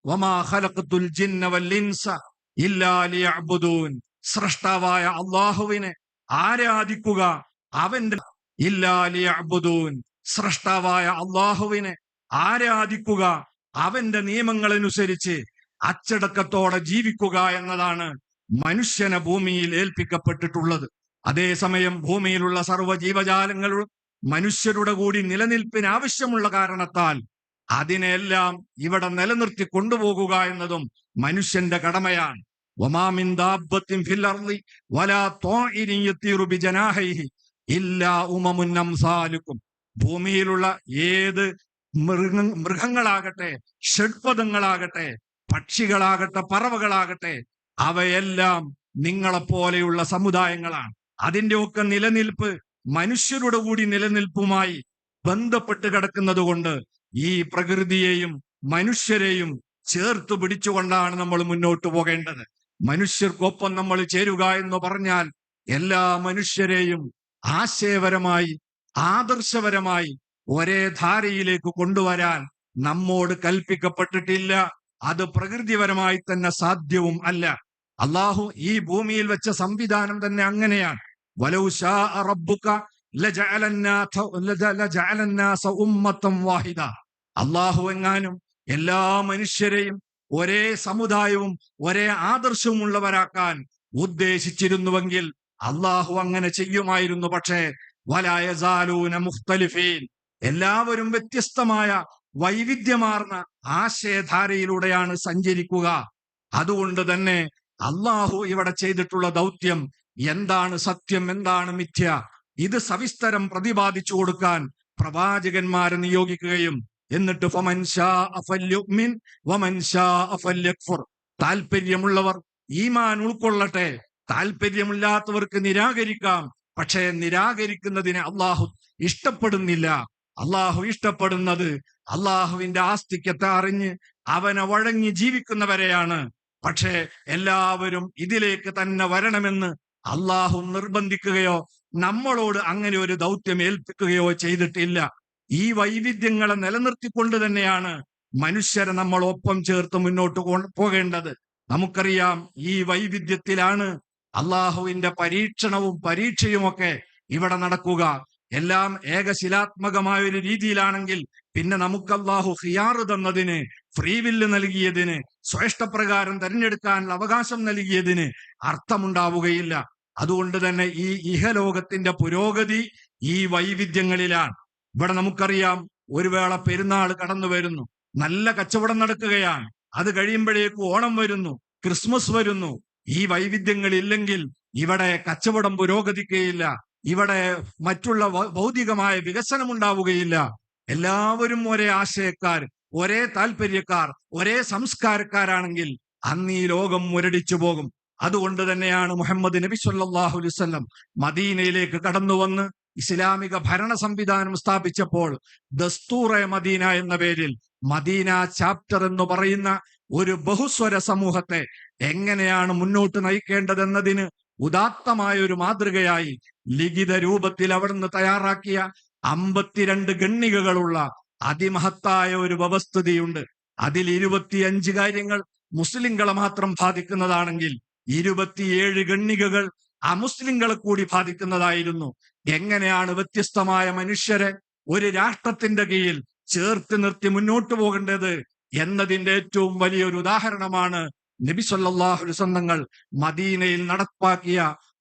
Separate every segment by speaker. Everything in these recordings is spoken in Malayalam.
Speaker 1: വമാ ഖലഖതുൽ ജിന്ന വൽ ഇൻസ ഇല്ലാ ലിയഅ്ബുദൂൻ. സ്രഷ്ടാവായ അല്ലാഹുവിനെ ആരാധിക്കുക, അവന്റെ ഇല്ലാ ലിയഅ്ബുദൂൻ. സ്രഷ്ടാവായ അല്ലാഹുവിനെ ആരാധിക്കുക, അവന്റെ നിയമങ്ങൾ അനുസരിച്ച് അച്ചടക്കത്തോടെ ജീവിക്കുക എന്നതാണ് മനുഷ്യനെ ഭൂമിയിൽ ഏൽപ്പിക്കപ്പെട്ടിട്ടുള്ളത്. അതേസമയം ഭൂമിയിലുള്ള സർവ്വ ജീവജാലങ്ങളും മനുഷ്യരുടെ കൂടി നിലനിൽപ്പിന് ആവശ്യമുള്ള കാരണത്താൽ അതിനെല്ലാം ഇവിടെ നിലനിർത്തി കൊണ്ടുപോകുക എന്നതും മനുഷ്യന്റെ കടമയാണ്. വമാ മിൻ ദാബ്ബത്തിൻ ഫിൽ അർളി വലാ ത്വാഇരിൻ യതീറു ബിജനാഹിഹി ഇല്ലാ ഉമമുൻ അംസാലുക്കും. ഭൂമിയിലുള്ള ഏത് മൃഗങ്ങളാകട്ടെ, ഷഡ്പദങ്ങളാകട്ടെ, പക്ഷികളാകട്ടെ, പറവകളാകട്ടെ, അവയെല്ലാം നിങ്ങളെപ്പോലെയുള്ള സമുദായങ്ങളാണ്. അതിന്റെ ഒക്കെ നിലനിൽപ്പ് മനുഷ്യരുടെ കൂടി നിലനിൽപ്പുമായി ബന്ധപ്പെട്ട് കിടക്കുന്നത് കൊണ്ട് ഈ പ്രകൃതിയെയും മനുഷ്യരെയും ചേർത്ത് പിടിച്ചുകൊണ്ടാണ് നമ്മൾ മുന്നോട്ട് പോകേണ്ടത്. മനുഷ്യർക്കൊപ്പം നമ്മൾ ചേരുക എന്ന് പറഞ്ഞാൽ എല്ലാ മനുഷ്യരെയും ആശയപരമായി, ആദർശപരമായി ഒരേ ധാരയിലേക്ക് കൊണ്ടുവരാൻ നമ്മോട് കൽപ്പിക്കപ്പെട്ടിട്ടില്ല. അത് പ്രകൃതിപരമായി തന്നെ സാധ്യവും അല്ല. അള്ളാഹു ഈ ഭൂമിയിൽ വെച്ച സംവിധാനം തന്നെ അങ്ങനെയാണ്. വലൗ ശാഅ റബ്ബുക ലജഅലന്നാസ ഉമ്മത്തൻ വാഹിദ. അള്ളാഹു എങ്ങാനും എല്ലാ മനുഷ്യരെയും ഒരേ സമുദായവും ഒരേ ആദർശവും ഉള്ളവരാക്കാൻ ഉദ്ദേശിച്ചിരുന്നുവെങ്കിൽ അള്ളാഹു അങ്ങനെ ചെയ്യുമായിരുന്നു. പക്ഷേ വലാ യസാലൂന മുഖ്തലിഫീൻ, എല്ലാവരും വ്യത്യസ്തമായ വൈവിധ്യമാർന്ന ആശയധാരയിലൂടെയാണ് സഞ്ചരിക്കുക. അതുകൊണ്ട് തന്നെ അള്ളാഹു ഇവിടെ ചെയ്തിട്ടുള്ള ദൗത്യം എന്താണ് സത്യം, എന്താണ് മിഥ്യ, ഇത് സവിസ്തരം പ്രതിപാദിച്ചു കൊടുക്കാൻ പ്രവാചകന്മാരെ നിയോഗിക്കുകയും എന്നിട്ട് ഫമൻ ശാഅ ഫല്യുമിൻ വമൻ ശാഅ ഫല്യക്ഫുർ, താല്പര്യമുള്ളവർ ഈമാൻ ഉൾക്കൊള്ളട്ടെ, താല്പര്യമില്ലാത്തവർക്ക് നിരാകരിക്കാം. പക്ഷേ നിരാകരിക്കുന്നതിനെ അള്ളാഹു ഇഷ്ടപ്പെടുന്നില്ല. അള്ളാഹു ഇഷ്ടപ്പെടുന്നത് അള്ളാഹുവിന്റെ ആസ്തിക്യത്തെ അറിഞ്ഞ് അവനെ വഴങ്ങി ജീവിക്കുന്നവരെയാണ്. പക്ഷേ എല്ലാവരും ഇതിലേക്ക് തന്നെ വരണമെന്ന് അള്ളാഹു നിർബന്ധിക്കുകയോ നമ്മളോട് അങ്ങനെ ഒരു ദൗത്യം ഏൽപ്പിക്കുകയോ ചെയ്തിട്ടില്ല. ഈ വൈവിധ്യങ്ങളെ നിലനിർത്തിക്കൊണ്ട് തന്നെയാണ് മനുഷ്യരെ നമ്മൾ ഒപ്പം ചേർത്ത് മുന്നോട്ട് പോകേണ്ടത്. നമുക്കറിയാം, ഈ വൈവിധ്യത്തിലാണ് അള്ളാഹുവിന്റെ പരീക്ഷണവും പരീക്ഷയുമൊക്കെ ഇവിടെ നടക്കുക. എല്ലാം ഏകശിലാത്മകമായ ഒരു രീതിയിലാണെങ്കിൽ പിന്നെ നമുക്ക് അള്ളാഹു ഖിയാറ് തന്നതിന്, ഫ്രീ വില്ല് നൽകിയതിന്, സ്വേഷ്ടപ്രകാരം തിരഞ്ഞെടുക്കാനുള്ള അവകാശം നൽകിയതിന് അർത്ഥമുണ്ടാവുകയില്ല. അതുകൊണ്ട് തന്നെ ഈ ഇഹലോകത്തിന്റെ പുരോഗതി ഈ വൈവിധ്യങ്ങളിലാണ്. ഇവിടെ നമുക്കറിയാം, ഒരു വേള പെരുന്നാൾ കടന്നു വരുന്നു, നല്ല കച്ചവടം നടക്കുകയാണ്. അത് കഴിയുമ്പോഴേക്കും ഓണം വരുന്നു, ക്രിസ്മസ് വരുന്നു. ഈ വൈവിധ്യങ്ങളില്ലെങ്കിൽ ഇവിടെ കച്ചവടം പുരോഗതിക്കുകയില്ല, ഇവിടെ മറ്റുള്ള ഭൗതികമായ വികസനം ഉണ്ടാവുകയില്ല. എല്ലാവരും ഒരേ ആശയക്കാർ, ഒരേ താല്പര്യക്കാർ, ഒരേ സംസ്കാരക്കാരാണെങ്കിൽ അന്ന് ഈ ലോകം മുരടിച്ചു പോകും. അതുകൊണ്ട് തന്നെയാണ് മുഹമ്മദ് നബി സല്ലല്ലാഹു അലൈഹി വസല്ലം മദീനയിലേക്ക് കടന്നു വന്ന് ഇസ്ലാമിക ഭരണ സംവിധാനം സ്ഥാപിച്ചപ്പോൾ ദസ്തൂറെ മദീന എന്ന പേരിൽ മദീന ചാപ്റ്റർ എന്ന് പറയുന്ന ഒരു ബഹുസ്വര സമൂഹത്തെ എങ്ങനെയാണ് മുന്നോട്ട് നയിക്കേണ്ടതെന്നതിന് ഉദാത്തമായ ഒരു മാതൃകയായി ലിഖിത രൂപത്തിൽ അവിടുന്ന് തയ്യാറാക്കിയ 52 ഗണ്ണികകളുള്ള അതിമഹത്തായ ഒരു വ്യവസ്ഥിതിയുണ്ട്. അതിൽ 25 കാര്യങ്ങൾ മുസ്ലിങ്ങളെ മാത്രം ബാധിക്കുന്നതാണെങ്കിൽ 27 ഗണ്ണികകൾ അമുസ്ലിങ്ങളെ കൂടി ബാധിക്കുന്നതായിരുന്നു. എങ്ങനെയാണ് വ്യത്യസ്തമായ മനുഷ്യരെ ഒരു രാഷ്ട്രത്തിന്റെ കീഴിൽ ചേർത്ത് നിർത്തി മുന്നോട്ട് പോകേണ്ടത് എന്നതിന്റെ ഏറ്റവും വലിയൊരു ഉദാഹരണമാണ് നബി സല്ലല്ലാഹു അലൈഹി വസല്ലം മദീനയിൽ നടപ്പാക്കിയ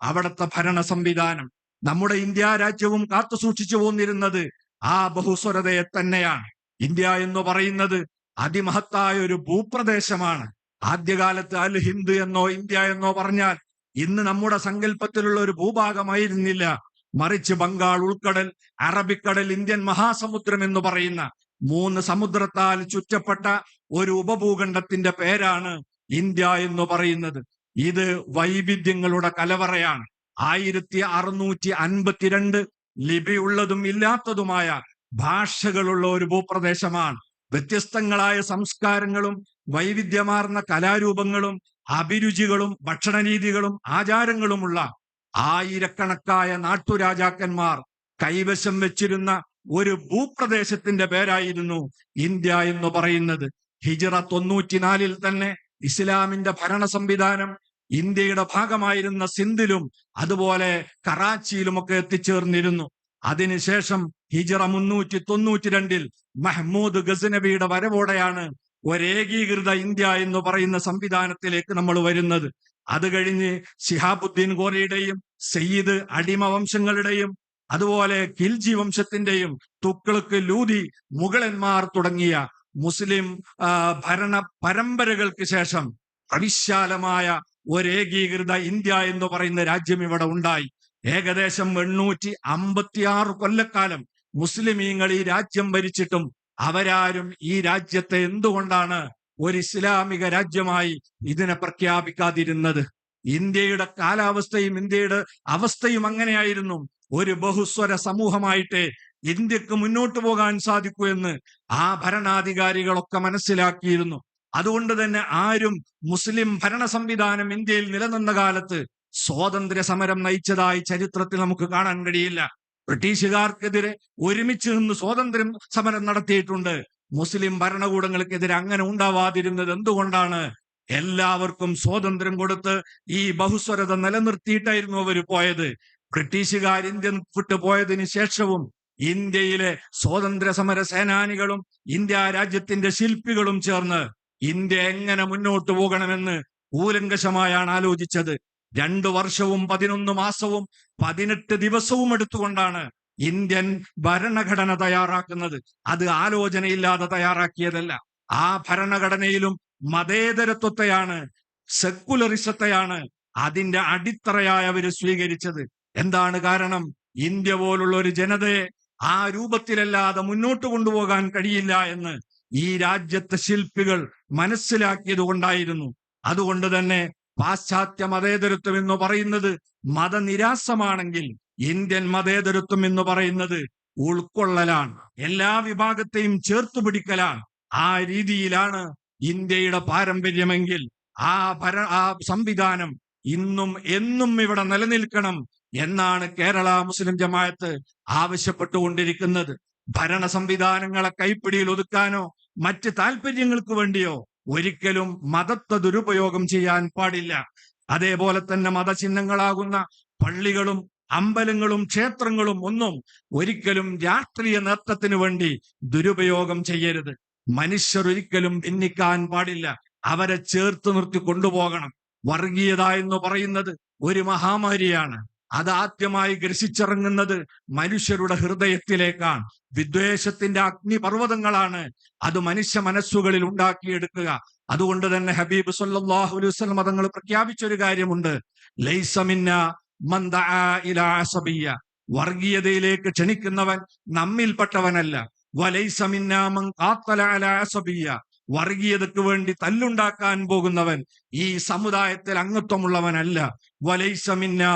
Speaker 1: അവിടുത്തെ ഭരണ സംവിധാനം. നമ്മുടെ ഇന്ത്യ രാജ്യവും കാത്തു സൂക്ഷിച്ചു പോന്നിരുന്നത് ആ ബഹുസ്വരതയെ തന്നെയാണ്. ഇന്ത്യ എന്ന് പറയുന്നത് അതിമഹത്തായ ഒരു ഭൂപ്രദേശമാണ്. ആദ്യകാലത്ത് അൽ ഹിന്ദ് എന്നോ ഇന്ത്യ എന്നോ പറഞ്ഞാൽ ഇന്ന് നമ്മുടെ സങ്കല്പത്തിലുള്ള ഒരു ഭൂഭാഗമായിരുന്നില്ല. മറിച്ച് ബംഗാൾ ഉൾക്കടൽ, അറബിക്കടൽ, ഇന്ത്യൻ മഹാസമുദ്രം എന്ന് പറയുന്ന 3 സമുദ്രത്താൽ ചുറ്റപ്പെട്ട ഒരു ഉപഭൂഖണ്ഡത്തിന്റെ പേരാണ് ഇന്ത്യ എന്ന് പറയുന്നത്. ഇത് വൈവിധ്യങ്ങളുടെ കലവറയാണ്. 1652 ലിപിയുള്ളതും ഇല്ലാത്തതുമായ ഭാഷകളുള്ള ഒരു ഭൂപ്രദേശമാണ്. വ്യത്യസ്തങ്ങളായ സംസ്കാരങ്ങളും വൈവിധ്യമാർന്ന കലാരൂപങ്ങളും അഭിരുചികളും ഭക്ഷണരീതികളും ആചാരങ്ങളുമുള്ള ആയിരക്കണക്കായ നാട്ടുരാജാക്കന്മാർ കൈവശം വെച്ചിരുന്ന ഒരു ഭൂപ്രദേശത്തിന്റെ പേരായിരുന്നു ഇന്ത്യ എന്ന് പറയുന്നത്. ഹിജ്റ 94 തന്നെ ഇസ്ലാമിന്റെ ഭരണ സംവിധാനം ഇന്ത്യയുടെ ഭാഗമായിരുന്ന സിന്ധിലും അതുപോലെ കറാച്ചിയിലുമൊക്കെ എത്തിച്ചേർന്നിരുന്നു. അതിനുശേഷം ഹിജ്റ 392 മഹ്മൂദ് ഗസ്നവിയുടെ വരവോടെയാണ് ഒരേകീകൃത ഇന്ത്യ എന്ന് പറയുന്ന സംവിധാനത്തിലേക്ക് നമ്മൾ വരുന്നത്. അത് കഴിഞ്ഞ് ശിഹാബുദ്ദീൻ ഗോറിയുടെയും സയ്യിദ് അടിമ വംശങ്ങളുടെയും അതുപോലെ ഖിൽജി വംശത്തിന്റെയും തുഗ്ലക്ക്, ലൂദി, മുഗളന്മാർ തുടങ്ങിയ മുസ്ലിം ഭരണ പരമ്പരകൾക്ക് ശേഷം അവിശാലമായ ഒരേകീകൃത ഇന്ത്യ എന്ന് പറയുന്ന രാജ്യം ഇവിടെ ഉണ്ടായി. ഏകദേശം 856 കൊല്ലക്കാലം മുസ്ലിമീങ്ങൾ ഈ രാജ്യം ഭരിച്ചിട്ടും അവരാരും ഈ രാജ്യത്തെ എന്തുകൊണ്ടാണ് ഒരു ഇസ്ലാമിക രാജ്യമായി ഇതിനെ പ്രഖ്യാപിക്കാതിരുന്നത്? ഇന്ത്യയുടെ കാലാവസ്ഥയും ഇന്ത്യയുടെ അവസ്ഥയും അങ്ങനെയായിരുന്നു. ഒരു ബഹുസ്വര സമൂഹമായിട്ട് ഇന്ത്യക്ക് മുന്നോട്ട് പോകാൻ സാധിക്കൂ എന്ന് ആ ഭരണാധികാരികളൊക്കെ മനസ്സിലാക്കിയിരുന്നു. അതുകൊണ്ട് തന്നെ ആരും മുസ്ലിം ഭരണ സംവിധാനം ഇന്ത്യയിൽ നിലനിന്ന കാലത്ത് സ്വാതന്ത്ര്യ സമരം നയിച്ചതായി ചരിത്രത്തിൽ നമുക്ക് കാണാൻ കഴിയില്ല. ബ്രിട്ടീഷുകാർക്കെതിരെ ഒരുമിച്ച് നിന്ന് സ്വാതന്ത്ര്യ സമരം നടത്തിയിട്ടുണ്ട്. മുസ്ലിം ഭരണകൂടങ്ങൾക്കെതിരെ അങ്ങനെ ഉണ്ടാവാതിരുന്നത് എന്തുകൊണ്ടാണ്? എല്ലാവർക്കും സ്വാതന്ത്ര്യം കൊടുത്ത് ഈ ബഹുസ്വരത നിലനിർത്തിയിട്ടായിരുന്നു അവർ പോയത്. ബ്രിട്ടീഷുകാർ ഇന്ത്യ വിട്ടു പോയതിനു ശേഷവും ഇന്ത്യയിലെ സ്വാതന്ത്ര്യ സമര സേനാനികളും ഇന്ത്യ രാജ്യത്തിന്റെ ശില്പികളും ചേർന്ന് ഇന്ത്യ എങ്ങനെ മുന്നോട്ട് പോകണമെന്ന് കൂലങ്കഷമായാണ് ആലോചിച്ചത്. 2 വർഷവും 11 മാസവും 18 ദിവസവും എടുത്തുകൊണ്ടാണ് ഇന്ത്യൻ ഭരണഘടന തയ്യാറാക്കുന്നത്. അത് ആലോചനയില്ലാതെ തയ്യാറാക്കിയതല്ല. ആ ഭരണഘടനയിലും മതേതരത്വത്തെയാണ്, സെക്കുലറിസത്തെയാണ് അതിന്റെ അടിത്തറയായി അവര് സ്വീകരിച്ചത്. എന്താണ് കാരണം? ഇന്ത്യ പോലുള്ള ഒരു ജനതയെ ആ രൂപത്തിലല്ലാതെ മുന്നോട്ട് കൊണ്ടുപോകാൻ കഴിയില്ല എന്ന് ഈ രാജ്യത്തെ ശില്പികൾ മനസ്സിലാക്കിയത് കൊണ്ടായിരുന്നു. അതുകൊണ്ട് തന്നെ പാശ്ചാത്യ മതേതരത്വം എന്ന് പറയുന്നത് മതനിരാസമാണെങ്കിൽ ഇന്ത്യൻ മതേതരത്വം എന്ന് പറയുന്നത് ഉൾക്കൊള്ളലാണ്, എല്ലാ വിഭാഗത്തെയും ചേർത്തു പിടിക്കലാണ്. ആ രീതിയിലാണ് ഇന്ത്യയുടെ പാരമ്പര്യമെങ്കിൽ ആ സംവിധാനം ഇന്നും എന്നും ഇവിടെ നിലനിൽക്കണം എന്നാണ് കേരള മുസ്ലിം ജമാഅത്ത് ആവശ്യപ്പെട്ടുകൊണ്ടിരിക്കുന്നത്. ഭരണ സംവിധാനങ്ങളെ കൈപ്പിടിയിൽ ഒതുക്കാനോ മറ്റ് താല്പര്യങ്ങൾക്ക് വേണ്ടിയോ ഒരിക്കലും മതത്തെ ദുരുപയോഗം ചെയ്യാൻ പാടില്ല. അതേപോലെ തന്നെ മതചിഹ്നങ്ങളാകുന്ന പള്ളികളും അമ്പലങ്ങളും ക്ഷേത്രങ്ങളും ഒന്നും ഒരിക്കലും രാഷ്ട്രീയ നേട്ടത്തിന് വേണ്ടി ദുരുപയോഗം ചെയ്യരുത്. മനുഷ്യർ ഒരിക്കലും ഭിന്നിക്കാൻ പാടില്ല, അവരെ ചേർത്ത് നിർത്തി കൊണ്ടുപോകണം. വർഗീയത എന്ന് പറയുന്നത് ഒരു മഹാമാരിയാണ്. അത് ആദ്യമായി ഗ്രസിച്ചിറങ്ങുന്നത് മനുഷ്യരുടെ ഹൃദയത്തിലേക്കാണ്. വിദ്വേഷത്തിന്റെ അഗ്നിപർവ്വതങ്ങളാണ് അത് മനുഷ്യ മനസ്സുകളിൽ ഉണ്ടാക്കിയെടുക്കുക. അതുകൊണ്ട് തന്നെ ഹബീബ് സല്ലല്ലാഹു അലൈഹി വസല്ലം തങ്ങൾ പ്രഖ്യാപിച്ചൊരു കാര്യമുണ്ട്, ലൈസ മിന്നാ മൻ ദആ ഇലാ അസബിയ്യ, വർഗീയതയിലേക്ക് ക്ഷണിക്കുന്നവൻ നമ്മിൽപ്പെട്ടവനല്ല. വലൈസ മിന്നാ മൻ ഖാത്തല അലാ അസബിയ്യ, വർഗീയതയ്ക്ക് വേണ്ടി തല്ലുണ്ടാക്കാൻ പോകുന്നവൻ ഈ സമുദായത്തിൽ അംഗത്വമുള്ളവനല്ല. വലൈസ മിന്നാ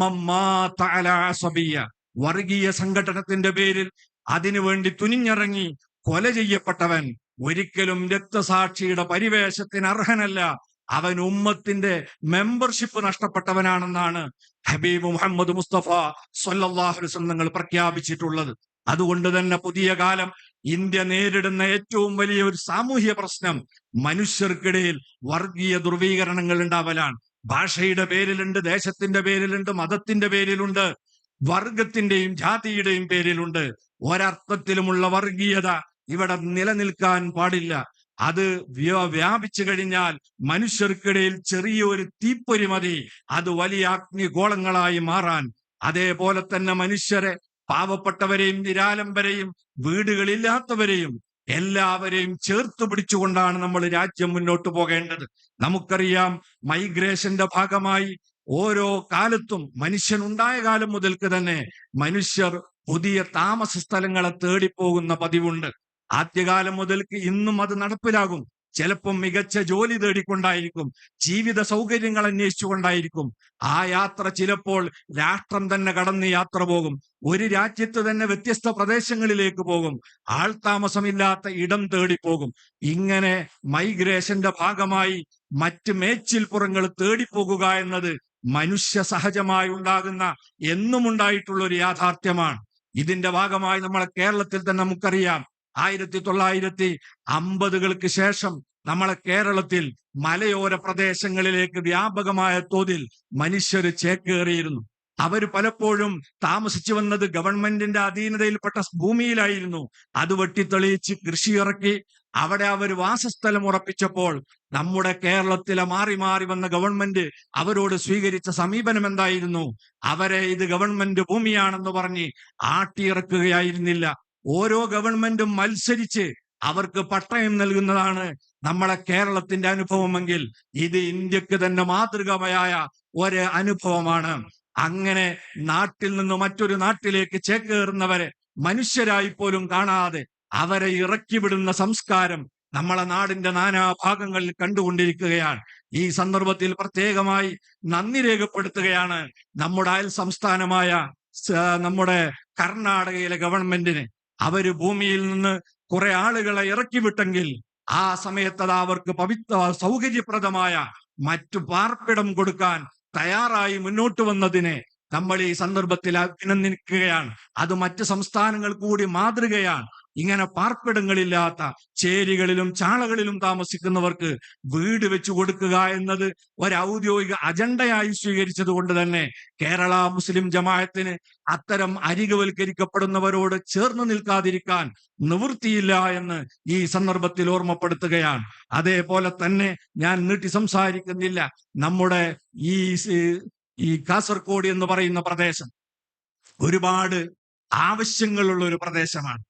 Speaker 1: മൻ മാത അലാ അസബിയ്യ, വർഗീയ സംഘടനത്തിന്റെ പേരിൽ അതിനുവേണ്ടി തുനിഞ്ഞിറങ്ങി കൊല ചെയ്യപ്പെട്ടവൻ ഒരിക്കലും രക്തസാക്ഷിയുടെ പരിവേഷത്തിന് അർഹനല്ല. അവൻ ഉമ്മത്തിന്റെ മെമ്പർഷിപ്പ് നഷ്ടപ്പെട്ടവനാണെന്നാണ് ഹബീബ് മുഹമ്മദ് മുസ്തഫ സ്വല്ലല്ലാഹു അലൈഹി വസല്ലം തങ്ങൾ പ്രഖ്യാപിച്ചിട്ടുള്ളത്. അതുകൊണ്ട് തന്നെ പുതിയ കാലം ഇന്ത്യ നേരിടുന്ന ഏറ്റവും വലിയ ഒരു സാമൂഹ്യ പ്രശ്നം മനുഷ്യർക്കിടയിൽ വർഗീയ ധ്രുവീകരണങ്ങൾ ഉണ്ടാവലാണ്. ഭാഷയുടെ പേരിലുണ്ട്, ദേശത്തിന്റെ പേരിലുണ്ട്, മതത്തിന്റെ പേരിലുണ്ട്, വർഗത്തിന്റെയും ജാതിയുടെയും പേരിലുണ്ട്. ഒരർത്ഥത്തിലുമുള്ള വർഗീയത ഇവിടെ നിലനിൽക്കാൻ പാടില്ല. അത് വ്യാപിച്ചു കഴിഞ്ഞാൽ മനുഷ്യർക്കിടയിൽ ചെറിയൊരു തീപ്പൊരി മതി അത് വലിയ അഗ്നിഗോളങ്ങളായി മാറാൻ. അതേപോലെ തന്നെ മനുഷ്യരെ, പാവപ്പെട്ടവരെയും നിരാലംബരെയും വീടുകളില്ലാത്തവരെയും എല്ലാവരെയും ചേർത്ത് പിടിച്ചുകൊണ്ടാണ് നമ്മൾ രാജ്യം മുന്നോട്ട് പോകേണ്ടത്. നമുക്കറിയാം, മൈഗ്രേഷന്റെ ഭാഗമായി ഓരോ കാലത്തും മനുഷ്യൻ ഉണ്ടായ കാലം മുതൽക്ക് തന്നെ മനുഷ്യർ പുതിയ താമസ സ്ഥലങ്ങളെ തേടിപ്പോകുന്ന പതിവുണ്ട്. ആദ്യകാലം മുതൽക്ക് ഇന്നും അത് നടപ്പിലാകും. ചിലപ്പം മികച്ച ജോലി തേടിക്കൊണ്ടായിരിക്കും, ജീവിത സൗകര്യങ്ങൾ അന്വേഷിച്ചുകൊണ്ടായിരിക്കും. ആ യാത്ര ചിലപ്പോൾ രാഷ്ട്രം തന്നെ കടന്ന് യാത്ര പോകും. ഒരു രാജ്യത്ത് തന്നെ വ്യത്യസ്ത പ്രദേശങ്ങളിലേക്ക് പോകും, ആൾ താമസമില്ലാത്ത ഇടം തേടിപ്പോകും. ഇങ്ങനെ മൈഗ്രേഷന്റെ ഭാഗമായി മറ്റ് മേച്ചിൽപ്പുറങ്ങൾ തേടിപ്പോകുക എന്നത് മനുഷ്യ സഹജമായി ഉണ്ടാകുന്ന എന്നും ഉണ്ടായിട്ടുള്ള ഒരു യാഥാർത്ഥ്യമാണ്. ഇതിന്റെ ഭാഗമായി നമ്മളെ കേരളത്തിൽ തന്നെ നമുക്കറിയാം, 1950-കൾക്ക് ശേഷം നമ്മളെ കേരളത്തിൽ മലയോര പ്രദേശങ്ങളിലേക്ക് വ്യാപകമായ തോതിൽ മനുഷ്യർ ചേക്കേറിയിരുന്നു. അവര് പലപ്പോഴും താമസിച്ചു വന്നത് ഗവൺമെന്റിന്റെ അധീനതയിൽപ്പെട്ട ഭൂമിയിലായിരുന്നു. അത് വെട്ടിത്തെളിയിച്ച് കൃഷി ഇറക്കി അവിടെ അവർ വാസസ്ഥലം ഉറപ്പിച്ചപ്പോൾ നമ്മുടെ കേരളത്തിലെ മാറി മാറി വന്ന ഗവൺമെന്റ് അവരോട് സ്വീകരിച്ച സമീപനം എന്തായിരുന്നു? അവരെ ഇത് ഗവൺമെന്റ് ഭൂമിയാണെന്ന് പറഞ്ഞ് ആട്ടിയിറക്കുകയായിരുന്നില്ല. ഓരോ ഗവൺമെന്റും മത്സരിച്ച് അവർക്ക് പട്ടയം നൽകുന്നതാണ് നമ്മളെ കേരളത്തിന്റെ അനുഭവമെങ്കിൽ ഇത് ഇന്ത്യക്ക് തന്നെ മാതൃകമായ ഒരു അനുഭവമാണ്. അങ്ങനെ നാട്ടിൽ നിന്ന് മറ്റൊരു നാട്ടിലേക്ക് ചേക്കേറുന്നവരെ മനുഷ്യരായി പോലും കാണാതെ അവരെ ഇറക്കി വിടുന്ന സംസ്കാരം നമ്മളെ നാടിന്റെ നാനാഭാഗങ്ങളിൽ കണ്ടുകൊണ്ടിരിക്കുകയാണ്. ഈ സന്ദർഭത്തിൽ പ്രത്യേകമായി നന്ദി രേഖപ്പെടുത്തുകയാണ് നമ്മുടെ അയൽ സംസ്ഥാനമായ നമ്മുടെ കർണാടകയിലെ ഗവൺമെന്റിന്. അവര് ഭൂമിയിൽ നിന്ന് കുറെ ആളുകളെ ഇറക്കി വിട്ടെങ്കിൽ ആ സമയത്ത് അവർക്ക് സൗകര്യപ്രദമായ മറ്റു പാർപ്പിടം കൊടുക്കാൻ തയ്യാറായി മുന്നോട്ട് വന്നതിനെ നമ്മൾ ഈ സന്ദർഭത്തിൽ അഭിനന്ദിക്കുകയാണ്. അത് മറ്റ് സംസ്ഥാനങ്ങൾ കൂടി മാതൃകയാണ്. ഇങ്ങനെ പാർപ്പിടങ്ങളില്ലാത്ത ചേരികളിലും ചാളകളിലും താമസിക്കുന്നവർക്ക് വീട് വെച്ചു കൊടുക്കുക എന്നത് ഒരു ഔദ്യോഗിക അജണ്ടയായി സ്വീകരിച്ചത് കൊണ്ട് തന്നെ കേരള മുസ്ലിം ജമാഅത്തിന് അത്തരം അരികവൽക്കരിക്കപ്പെടുന്നവരോട് ചേർന്ന് നിൽക്കാതിരിക്കാൻ നിവൃത്തിയില്ല എന്ന് ഈ സന്ദർഭത്തിൽ ഓർമ്മപ്പെടുത്തുകയാണ്. അതേപോലെ തന്നെ ഞാൻ നീട്ടി സംസാരിക്കുന്നില്ല. നമ്മുടെ ഈ കാസർഗോഡ് എന്ന് പറയുന്ന പ്രദേശം ഒരുപാട് ആവശ്യങ്ങളുള്ള ഒരു പ്രദേശമാണ്.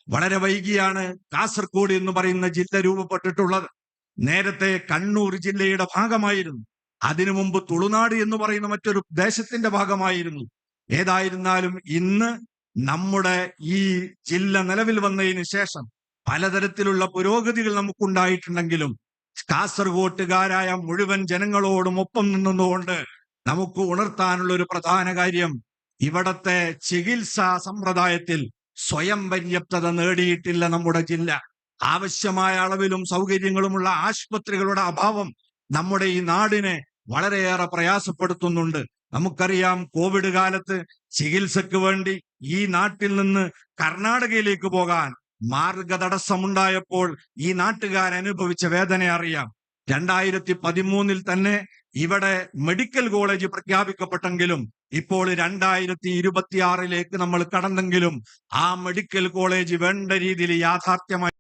Speaker 1: വളരെ വൈകിയാണ് കാസർഗോഡ് എന്ന് പറയുന്ന ജില്ല രൂപപ്പെട്ടിട്ടുള്ളത്. നേരത്തെ കണ്ണൂർ ജില്ലയുടെ ഭാഗമായിരുന്നു. അതിനു മുമ്പ് തുളുനാട് എന്ന് പറയുന്ന മറ്റൊരു ദേശത്തിന്റെ ഭാഗമായിരുന്നു. ഏതായിരുന്നാലും ഇന്ന് നമ്മുടെ ഈ ജില്ല നിലവിൽ വന്നതിന് ശേഷം പലതരത്തിലുള്ള പുരോഗതികൾ നമുക്കുണ്ടായിട്ടുണ്ടെങ്കിലും കാസർഗോട്ടുകാരായ മുഴുവൻ ജനങ്ങളോടും ഒപ്പം നിന്നുകൊണ്ട് നമുക്ക് ഉണർത്താനുള്ള ഒരു പ്രധാന കാര്യം, ഇവിടത്തെ ചികിത്സാ സമ്പ്രദായത്തിൽ സ്വയം പര്യാപ്തത നേടിയിട്ടില്ല നമ്മുടെ ജില്ല. ആവശ്യമായ അളവിലും സൗകര്യങ്ങളുമുള്ള ആശുപത്രികളുടെ അഭാവം നമ്മുടെ ഈ നാടിനെ വളരെയേറെ പ്രയാസപ്പെടുത്തുന്നുണ്ട്. നമുക്കറിയാം, കോവിഡ് കാലത്ത് ചികിത്സക്ക് വേണ്ടി ഈ നാട്ടിൽ നിന്ന് കർണാടകയിലേക്ക് പോകാൻ മാർഗതടസ്സമുണ്ടായപ്പോൾ ഈ നാട്ടുകാരനുഭവിച്ച വേദന അറിയാം. 2013 തന്നെ ഇവിടെ മെഡിക്കൽ കോളേജ് പ്രഖ്യാപിക്കപ്പെട്ടെങ്കിലും ഇപ്പോൾ 2026 നമ്മൾ കടന്നെങ്കിലും ആ മെഡിക്കൽ കോളേജ് വേണ്ട രീതിയിൽ യാഥാർത്ഥ്യമായി